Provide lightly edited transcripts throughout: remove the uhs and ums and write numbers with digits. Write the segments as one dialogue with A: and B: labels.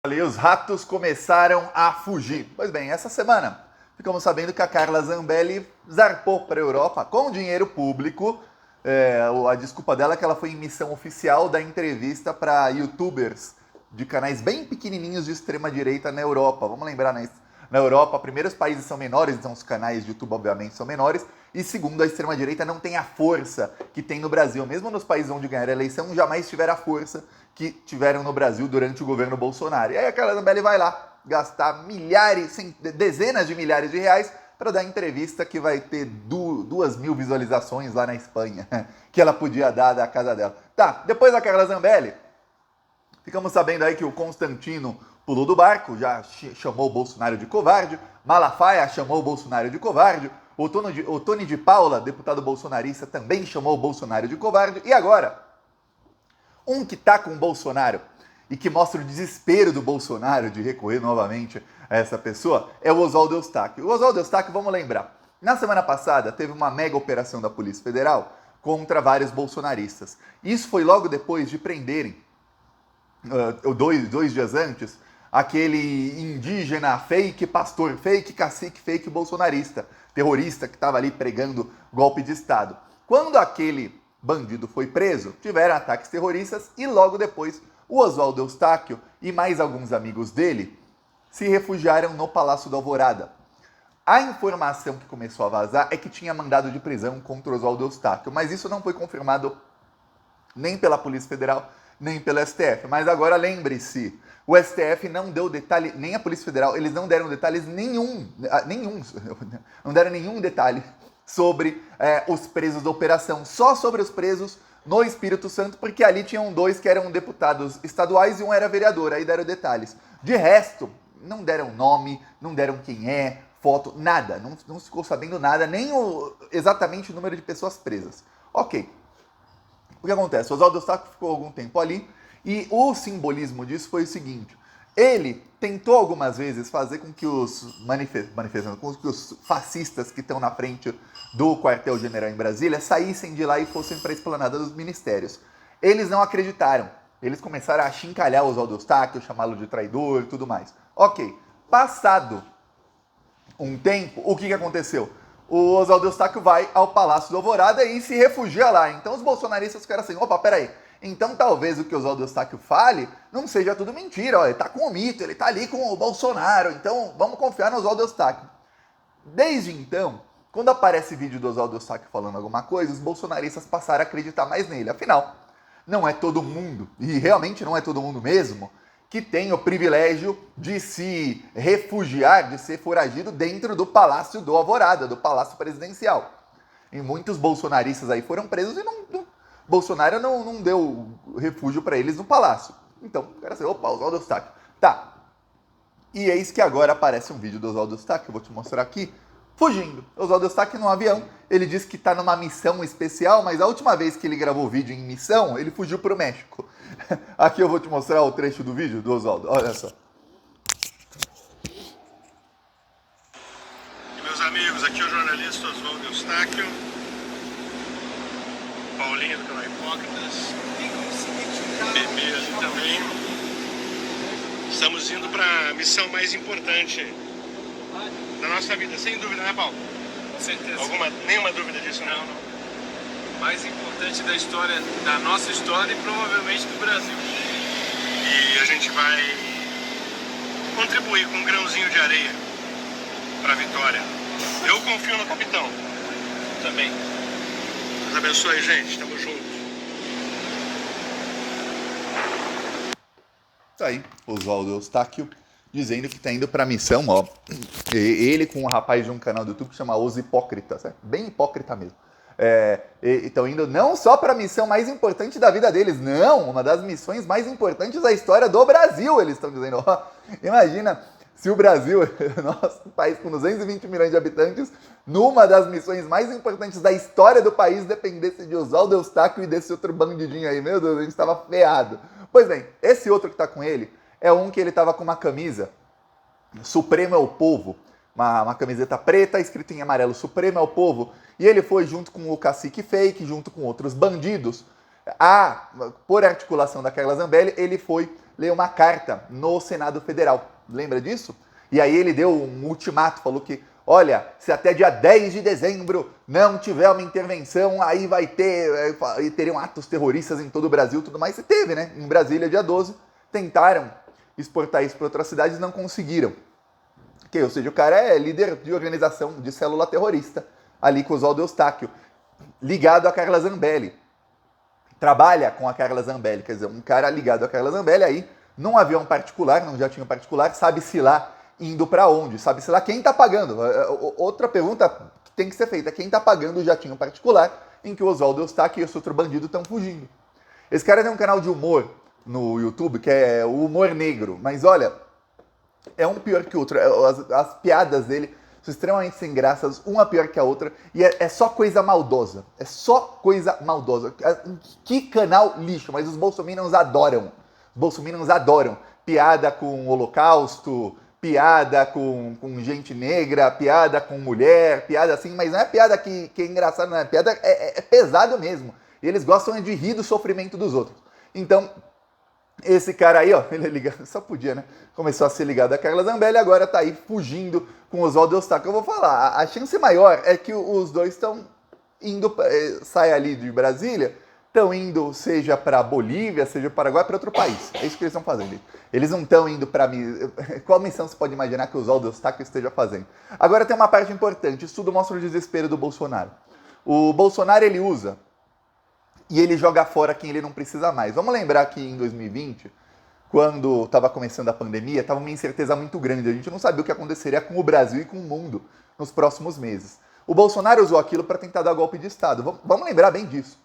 A: Ali os ratos começaram a fugir. Pois bem, essa semana ficamos sabendo que a Carla Zambelli zarpou para a Europa com dinheiro público. A desculpa dela é que ela foi em missão oficial da entrevista para youtubers de canais bem pequenininhos de extrema-direita na Europa. Vamos lembrar, né? Na Europa, primeiro, os países são menores, então os canais de YouTube, obviamente, são menores. E segundo, a extrema-direita não tem a força que tem no Brasil. Mesmo nos países onde ganharam a eleição, jamais tiveram a força que tiveram no Brasil durante o governo Bolsonaro. E aí a Carla Zambelli vai lá gastar dezenas de milhares de reais para dar entrevista que vai ter 2.000 visualizações lá na Espanha, que ela podia dar da casa dela. Tá, depois da Carla Zambelli, ficamos sabendo aí que o Constantino pulou do barco, já chamou o Bolsonaro de covarde, Malafaia chamou o Bolsonaro de covarde, o Tony de Paula, deputado bolsonarista, também chamou o Bolsonaro de covarde, e agora, um que tá com o Bolsonaro e que mostra o desespero do Bolsonaro de recorrer novamente a essa pessoa, é o Oswaldo Eustáquio. O Oswaldo Eustáquio, vamos lembrar, na semana passada teve uma mega operação da Polícia Federal contra vários bolsonaristas. Isso foi logo depois de prenderem, dois dias antes, aquele indígena fake, pastor fake, cacique fake bolsonarista, terrorista que estava ali pregando golpe de Estado. Quando aquele bandido foi preso, tiveram ataques terroristas e logo depois o Oswaldo Eustáquio e mais alguns amigos dele se refugiaram no Palácio da Alvorada. A informação que começou a vazar é que tinha mandado de prisão contra o Oswaldo Eustáquio, mas isso não foi confirmado nem pela Polícia Federal, nem pelo STF. Mas agora lembre-se, o STF não deu detalhe, nem a Polícia Federal, eles não deram detalhes não deram nenhum detalhe sobre os presos da operação, só sobre os presos no Espírito Santo, porque ali tinham dois que eram deputados estaduais e um era vereador, aí deram detalhes. De resto, não deram nome, não deram quem é, foto, nada, não ficou sabendo nada, nem exatamente o número de pessoas presas. Ok. O que acontece? O Oswaldo Eustáquio ficou algum tempo ali e o simbolismo disso foi o seguinte: ele tentou algumas vezes fazer com que os com que os fascistas que estão na frente do quartel-general em Brasília saíssem de lá e fossem para a esplanada dos ministérios. Eles não acreditaram. Eles começaram a achincalhar o Oswaldo Eustáquio, chamá-lo de traidor e tudo mais. Ok. Passado um tempo, o que aconteceu? O Oswaldo Eustáquio vai ao Palácio da Alvorada e se refugia lá. Então os bolsonaristas ficaram assim, opa, peraí, então talvez o que o Oswaldo Eustáquio fale não seja tudo mentira, ó, ele tá com o mito, ele tá ali com o Bolsonaro, então vamos confiar no Oswaldo Eustáquio. Desde então, quando aparece vídeo do Oswaldo Eustáquio falando alguma coisa, os bolsonaristas passaram a acreditar mais nele. Afinal, não é todo mundo, e realmente não é todo mundo mesmo, que tem o privilégio de se refugiar, de ser foragido dentro do Palácio do Alvorada, do Palácio Presidencial. E muitos bolsonaristas aí foram presos e Bolsonaro não deu refúgio para eles no Palácio. Então, o cara assim, opa, Oswaldo Eustáquio. Tá. E eis que agora aparece um vídeo do Oswaldo Eustáquio, eu vou te mostrar aqui, fugindo. Oswaldo Eustáquio num avião, ele diz que está numa missão especial, mas a última vez que ele gravou vídeo em missão, ele fugiu para o México. Aqui eu vou te mostrar o trecho do vídeo do Oswaldo, olha só.
B: Meus amigos, aqui é o jornalista Oswaldo Eustáquio, Paulinho do canal Hipócritas, Bebê ali também. Estamos indo para a missão mais importante da nossa vida, sem dúvida, né, Paulo?
C: Com certeza.
B: Nenhuma dúvida disso, né?
C: Não. Mais importante da história, da nossa história e provavelmente do Brasil.
B: E a gente vai contribuir com um grãozinho de areia para a vitória. Eu confio no capitão.
C: Também.
B: Deus abençoe, gente. Tamo junto.
A: Tá aí, Oswaldo Eustáquio dizendo que está indo para a missão, ó. Ele com um rapaz de um canal do YouTube que chama Os Hipócritas, bem hipócrita mesmo. Estão indo não só para a missão mais importante da vida deles, não, uma das missões mais importantes da história do Brasil, eles estão dizendo. Ó, imagina se o Brasil, nosso país com 220 milhões de habitantes, numa das missões mais importantes da história do país, dependesse de Oswaldo Eustáquio e desse outro bandidinho aí. Meu Deus, a gente estava ferrado. Pois bem, esse outro que está com ele é um que ele estava com uma camisa Supremo é o Povo, uma camiseta preta escrita em amarelo, Supremo é o Povo, e ele foi junto com o cacique fake, junto com outros bandidos, por articulação da Carla Zambelli, ele foi ler uma carta no Senado Federal. Lembra disso? E aí ele deu um ultimato, falou que, olha, se até dia 10 de dezembro não tiver uma intervenção, aí vai ter, teriam atos terroristas em todo o Brasil, tudo mais. E teve, né? Em Brasília, dia 12, tentaram exportar isso para outras cidades e não conseguiram. Ou seja, o cara é líder de organização de célula terrorista, ali com Oswaldo Eustáquio, ligado a Carla Zambelli. Trabalha com a Carla Zambelli, quer dizer, um cara ligado a Carla Zambelli aí, num avião particular, num jatinho particular, sabe-se lá indo para onde, sabe-se lá quem está pagando. Outra pergunta que tem que ser feita, quem está pagando o jatinho particular em que o Oswaldo Eustáquio e esse outro bandido estão fugindo? Esse cara tem um canal de humor no YouTube, que é o Humor Negro, mas olha, é um pior que o outro, as piadas dele são extremamente sem graças, uma pior que a outra, e é só coisa maldosa. É só coisa maldosa. Que canal lixo, mas os bolsominions adoram. Os bolsominions adoram. Piada com o Holocausto, piada com gente negra, piada com mulher, piada assim, mas não é piada que é engraçada, não é. Piada é pesado mesmo. E eles gostam de rir do sofrimento dos outros. Então, esse cara aí, ó, ele é ligado, só podia, né? Começou a ser ligado a Carla Zambelli, agora tá aí fugindo com o Oswaldo Eustáquio. Eu vou falar, a chance maior é que os dois estão indo, sai ali de Brasília, estão indo seja para Bolívia, seja para Paraguai, para outro país. É isso que eles estão fazendo. Eles não estão indo para mim. Qual missão você pode imaginar que o Oswaldo Eustáquio esteja fazendo? Agora tem uma parte importante, isso tudo mostra o desespero do Bolsonaro. O Bolsonaro, ele usa e ele joga fora quem ele não precisa mais. Vamos lembrar que em 2020, quando estava começando a pandemia, estava uma incerteza muito grande. A gente não sabia o que aconteceria com o Brasil e com o mundo nos próximos meses. O Bolsonaro usou aquilo para tentar dar golpe de Estado. Vamos lembrar bem disso.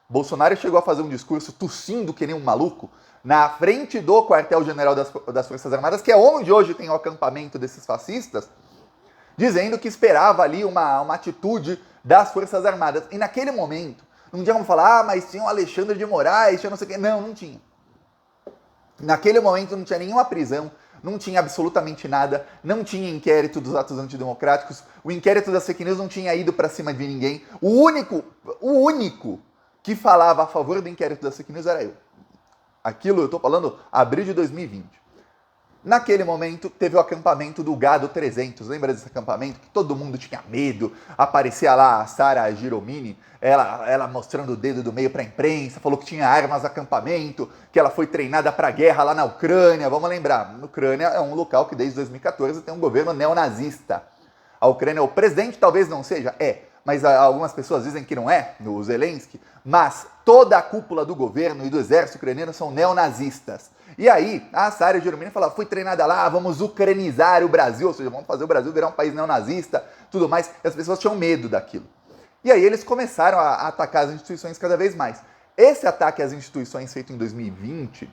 A: Bolsonaro chegou a fazer um discurso tossindo que nem um maluco na frente do quartel-general das Forças Armadas, que é onde hoje tem o acampamento desses fascistas, dizendo que esperava ali uma atitude das Forças Armadas. E naquele momento, não tinha como falar, mas tinha o Alexandre de Moraes, tinha não sei o quê. Não tinha. Naquele momento não tinha nenhuma prisão, não tinha absolutamente nada, não tinha inquérito dos atos antidemocráticos, o inquérito das fake news não tinha ido para cima de ninguém. O único que falava a favor do inquérito das fake news era eu. Aquilo, eu tô falando, abril de 2020. Naquele momento, teve o acampamento do Gado 300. Lembra desse acampamento? Que todo mundo tinha medo. Aparecia lá a Sara Giromini, ela mostrando o dedo do meio para a imprensa, falou que tinha armas no acampamento, que ela foi treinada para a guerra lá na Ucrânia. Vamos lembrar, a Ucrânia é um local que desde 2014 tem um governo neonazista. A Ucrânia, o presidente talvez não seja, mas algumas pessoas dizem que não é, o Zelensky, mas toda a cúpula do governo e do exército ucraniano são neonazistas. E aí, a Sara Giromini falou, fui treinada lá, vamos ucranizar o Brasil, ou seja, vamos fazer o Brasil virar um país neonazista, tudo mais, e as pessoas tinham medo daquilo. E aí eles começaram a atacar as instituições cada vez mais. Esse ataque às instituições feito em 2020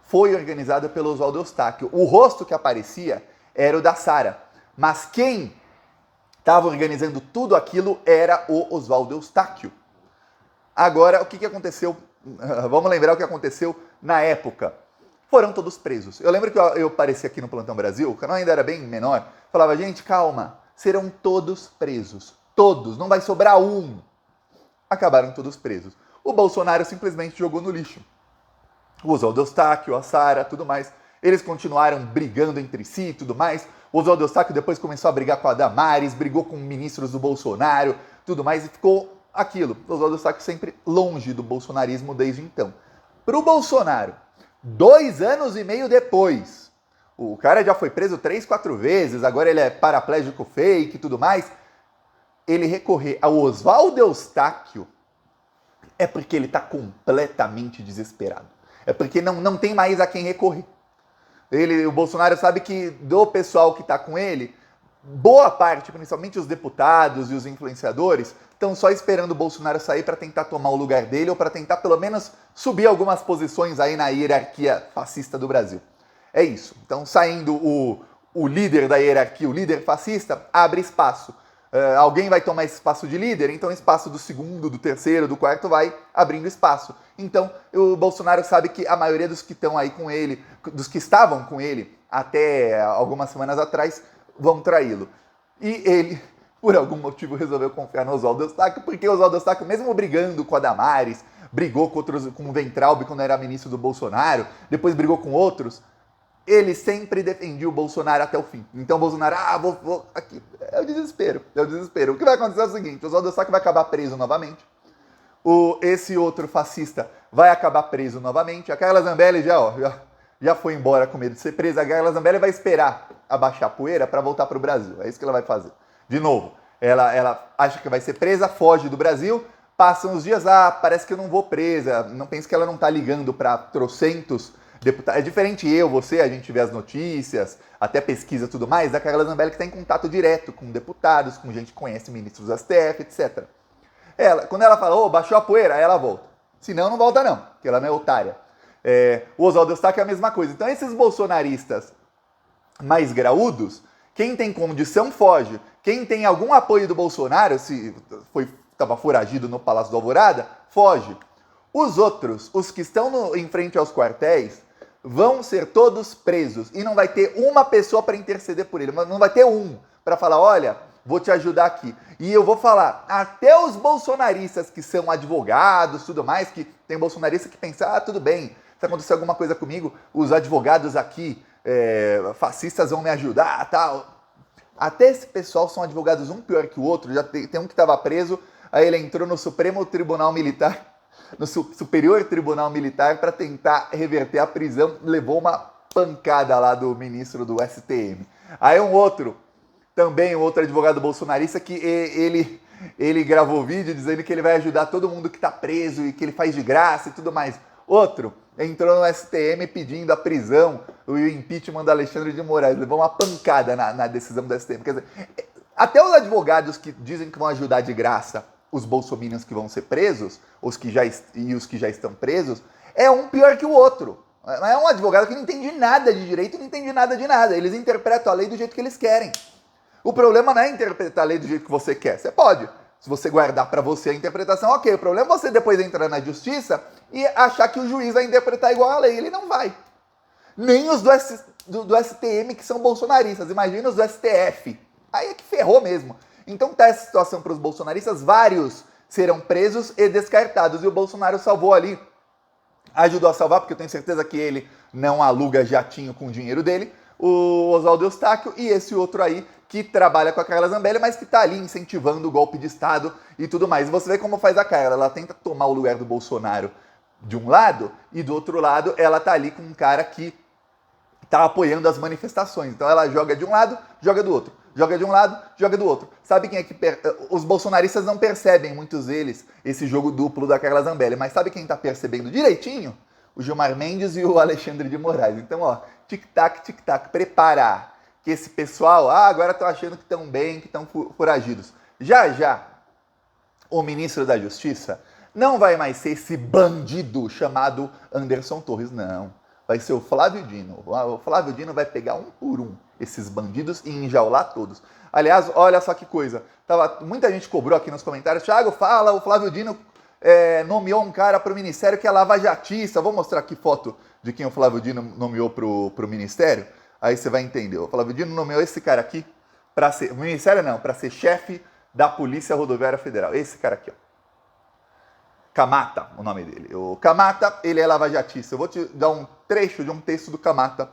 A: foi organizado pelo Oswaldo Eustáquio. O rosto que aparecia era o da Sara, mas quem estava organizando tudo aquilo era o Oswaldo Eustáquio. Agora, o que aconteceu? Vamos lembrar o que aconteceu na época. Foram todos presos. Eu lembro que eu apareci aqui no Plantão Brasil, o canal ainda era bem menor, falava, gente, calma, serão todos presos. Todos, não vai sobrar um. Acabaram todos presos. O Bolsonaro simplesmente jogou no lixo. O Oswaldo Eustáquio, a Sara, tudo mais. Eles continuaram brigando entre si e tudo mais. O Oswaldo Eustáquio depois começou a brigar com a Damares, brigou com ministros do Bolsonaro, tudo mais, e ficou aquilo. O Oswaldo Eustáquio sempre longe do bolsonarismo desde então. Para o Bolsonaro, 2 anos e meio depois, o cara já foi preso 3, 4 vezes, agora ele é paraplégico fake e tudo mais, ele recorrer ao Oswaldo Eustáquio é porque ele está completamente desesperado. É porque não tem mais a quem recorrer. O Bolsonaro sabe que do pessoal que está com ele, boa parte, principalmente os deputados e os influenciadores, estão só esperando o Bolsonaro sair para tentar tomar o lugar dele ou para tentar pelo menos subir algumas posições aí na hierarquia fascista do Brasil. É isso. Então, saindo o líder da hierarquia, o líder fascista, abre espaço. Alguém vai tomar esse espaço de líder, então o espaço do segundo, do terceiro, do quarto vai abrindo espaço. Então, o Bolsonaro sabe que a maioria dos que estão aí com ele, dos que estavam com ele até algumas semanas atrás, vão traí-lo. E ele, por algum motivo, resolveu confiar no Oswaldo Eustáquio, porque o Oswaldo Eustáquio, mesmo brigando com a Damares, brigou com o Weintraub quando era ministro do Bolsonaro, depois brigou com outros, ele sempre defendia o Bolsonaro até o fim. Então o Bolsonaro, vou aqui. É o desespero. O que vai acontecer é o seguinte, o Oswaldo Eustáquio vai acabar preso novamente, esse outro fascista vai acabar preso novamente, a Carla Zambelli já foi embora com medo de ser presa, a Carla Zambelli vai esperar abaixar a poeira para voltar para o Brasil, é isso que ela vai fazer. De novo, ela acha que vai ser presa, foge do Brasil, passam os dias, parece que eu não vou presa, não pense que ela não tá ligando para trocentos deputados. É diferente você, a gente vê as notícias, até pesquisa e tudo mais, da Carla Zambelli que está em contato direto com deputados, com gente que conhece ministros do STF, etc. Quando ela fala, baixou a poeira, aí ela volta. Senão não volta não, porque ela não é otária. O Oswaldo Eustáquio é a mesma coisa. Então esses bolsonaristas mais graúdos, quem tem condição foge. Quem tem algum apoio do Bolsonaro, se estava foragido no Palácio do Alvorada, foge. Os outros, os que estão em frente aos quartéis, vão ser todos presos. E não vai ter uma pessoa para interceder por ele. Não vai ter um para falar, olha, vou te ajudar aqui. E eu vou falar, até os bolsonaristas que são advogados, tudo mais, que tem bolsonarista que pensa, tudo bem, se acontecer alguma coisa comigo, os advogados aqui, fascistas vão me ajudar, tal. Até esse pessoal são advogados um pior que o outro. Já tem um que estava preso, aí ele entrou no Supremo Tribunal Militar, no Superior Tribunal Militar, para tentar reverter a prisão, levou uma pancada lá do ministro do STM. Aí um outro advogado bolsonarista, que ele gravou vídeo dizendo que ele vai ajudar todo mundo que está preso e que ele faz de graça e tudo mais. Outro entrou no STM pedindo a prisão e o impeachment do Alexandre de Moraes, levou uma pancada na decisão do STM. Quer dizer, até os advogados que dizem que vão ajudar de graça os bolsominions que vão ser presos, os que já estão presos, é um pior que o outro. É um advogado que não entende nada de direito, não entende nada de nada. Eles interpretam a lei do jeito que eles querem. O problema não é interpretar a lei do jeito que você quer. Você pode. Se você guardar para você a interpretação, ok. O problema é você depois entrar na justiça e achar que o juiz vai interpretar igual a lei. Ele não vai. Nem os do STM, que são bolsonaristas. Imagina os do STF. Aí é que ferrou mesmo. Então tá essa situação para os bolsonaristas. Vários serão presos e descartados. E o Bolsonaro salvou ali. Ajudou a salvar, porque eu tenho certeza que ele não aluga jatinho com o dinheiro dele. O Oswaldo Eustáquio e esse outro aí que trabalha com a Carla Zambelli, mas que tá ali incentivando o golpe de Estado e tudo mais. E você vê como faz a Carla. Ela tenta tomar o lugar do Bolsonaro de um lado e do outro lado ela tá ali com um cara que tá apoiando as manifestações. Então ela joga de um lado, joga do outro. Joga de um lado, joga do outro. Sabe quem é que... Os bolsonaristas não percebem, muitos deles, esse jogo duplo da Carla Zambelli. Mas sabe quem tá percebendo direitinho? O Gilmar Mendes e o Alexandre de Moraes. Então, tic-tac, prepara que esse pessoal, agora estão achando que estão bem, que estão foragidos. Já, o ministro da Justiça não vai mais ser esse bandido chamado Anderson Torres, não. Vai ser o Flávio Dino. O Flávio Dino vai pegar um por um esses bandidos e enjaular todos. Aliás, olha só que coisa. Muita gente cobrou aqui nos comentários, Thiago, fala, o Flávio Dino nomeou um cara para o ministério que é lavajatista. Vou mostrar aqui foto de quem o Flávio Dino nomeou para o ministério. Aí você vai entender. O Flávio Dino nomeou esse cara aqui para ser... Ministério não, para ser chefe da Polícia Rodoviária Federal. Esse cara aqui, ó. Camata, o nome dele. O Camata, ele é lavajatista. Eu vou te dar um trecho de um texto do Camata.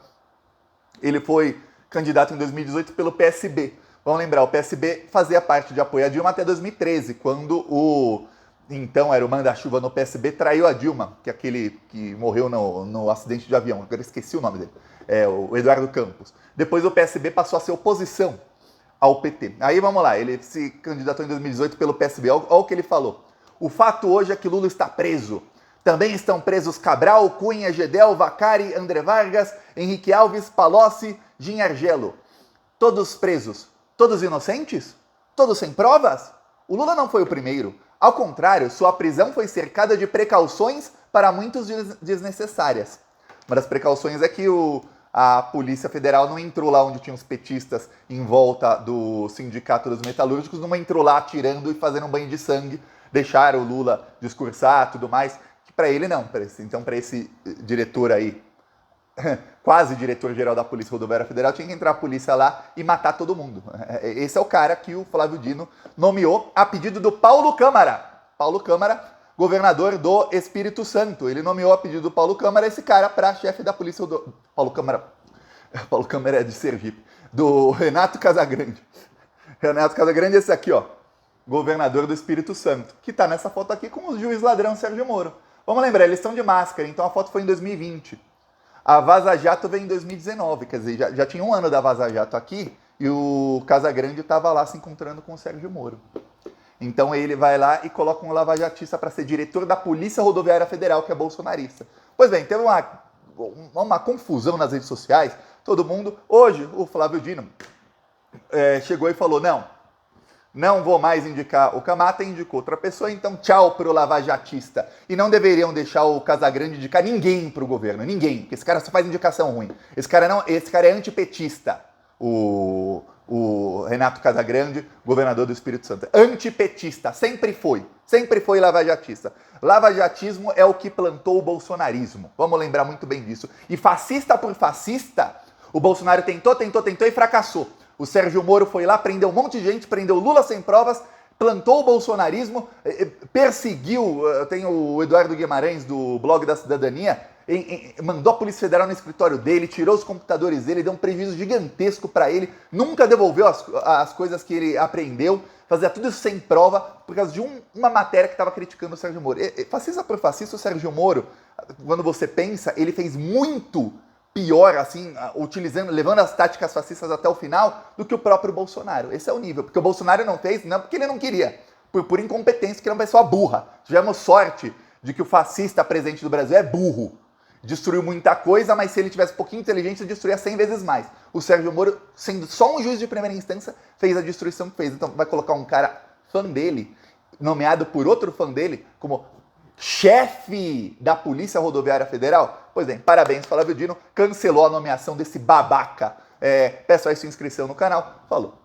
A: Ele foi candidato em 2018 pelo PSB. Vamos lembrar, o PSB fazia parte de apoio a Dilma até 2013, quando então era o manda-chuva no PSB, traiu a Dilma, que é aquele que morreu no acidente de avião. Agora esqueci o nome dele. O Eduardo Campos. Depois o PSB passou a ser oposição ao PT. Aí vamos lá, ele se candidatou em 2018 pelo PSB. Olha o que ele falou. O fato hoje é que Lula está preso. Também estão presos Cabral, Cunha, Gedel, Vacari, André Vargas, Henrique Alves, Palocci, Ginhargelo. Todos presos. Todos inocentes? Todos sem provas? O Lula não foi o primeiro. Ao contrário, sua prisão foi cercada de precauções, para muitos desnecessárias. Uma das precauções é que a Polícia Federal não entrou lá onde tinha os petistas em volta do Sindicato dos Metalúrgicos, não entrou lá atirando e fazendo um banho de sangue, deixaram o Lula discursar, tudo mais, que para ele não. Então, para esse diretor aí, quase diretor-geral da Polícia Rodoviária Federal, tinha que entrar a polícia lá e matar todo mundo. Esse é o cara que o Flávio Dino nomeou a pedido do Paulo Câmara. Paulo Câmara governador do Espírito Santo. Ele nomeou a pedido do Paulo Câmara esse cara para chefe da polícia do... Paulo Câmara é de Sergipe. Do Renato Casagrande. Renato Casagrande é esse aqui, ó. Governador do Espírito Santo. Que tá nessa foto aqui com o juiz ladrão Sérgio Moro. Vamos lembrar, eles estão de máscara, então a foto foi em 2020. A Vaza Jato veio em 2019, quer dizer, já tinha um ano da Vaza Jato aqui e o Casagrande estava lá se encontrando com o Sérgio Moro. Então ele vai lá e coloca um lavajatista para ser diretor da Polícia Rodoviária Federal, que é bolsonarista. Pois bem, teve uma confusão nas redes sociais, todo mundo... Hoje, o Flávio Dino chegou e falou, não vou mais indicar o Camata, indicou outra pessoa, então tchau pro lavajatista. E não deveriam deixar o Casagrande indicar ninguém pro governo, ninguém, porque esse cara só faz indicação ruim. Esse cara é antipetista, o Renato Casagrande, governador do Espírito Santo. Antipetista, sempre foi lavajatista. Lavajatismo é o que plantou o bolsonarismo, vamos lembrar muito bem disso. E fascista por fascista, o Bolsonaro tentou e fracassou. O Sérgio Moro foi lá, prendeu um monte de gente, prendeu Lula sem provas, plantou o bolsonarismo, perseguiu, tem o Eduardo Guimarães do Blog da Cidadania, mandou a Polícia Federal no escritório dele, tirou os computadores dele, deu um prejuízo gigantesco para ele, nunca devolveu as coisas que ele apreendeu, fazia tudo isso sem prova, por causa de uma matéria que estava criticando o Sérgio Moro. Fascista por fascista, o Sérgio Moro, quando você pensa, ele fez muito pior, assim, levando as táticas fascistas até o final, do que o próprio Bolsonaro. Esse é o nível, porque o Bolsonaro não fez, não porque ele não queria, por incompetência, que ele é uma pessoa burra. Tivemos sorte de que o fascista presente do Brasil é burro. Destruiu muita coisa, mas se ele tivesse um pouquinho de inteligência, destruía 100 vezes mais. O Sérgio Moro, sendo só um juiz de primeira instância, fez a destruição que fez. Então vai colocar um cara fã dele, nomeado por outro fã dele, como chefe da Polícia Rodoviária Federal? Pois bem, parabéns, Flávio Dino, cancelou a nomeação desse babaca. Peço aí sua inscrição no canal. Falou.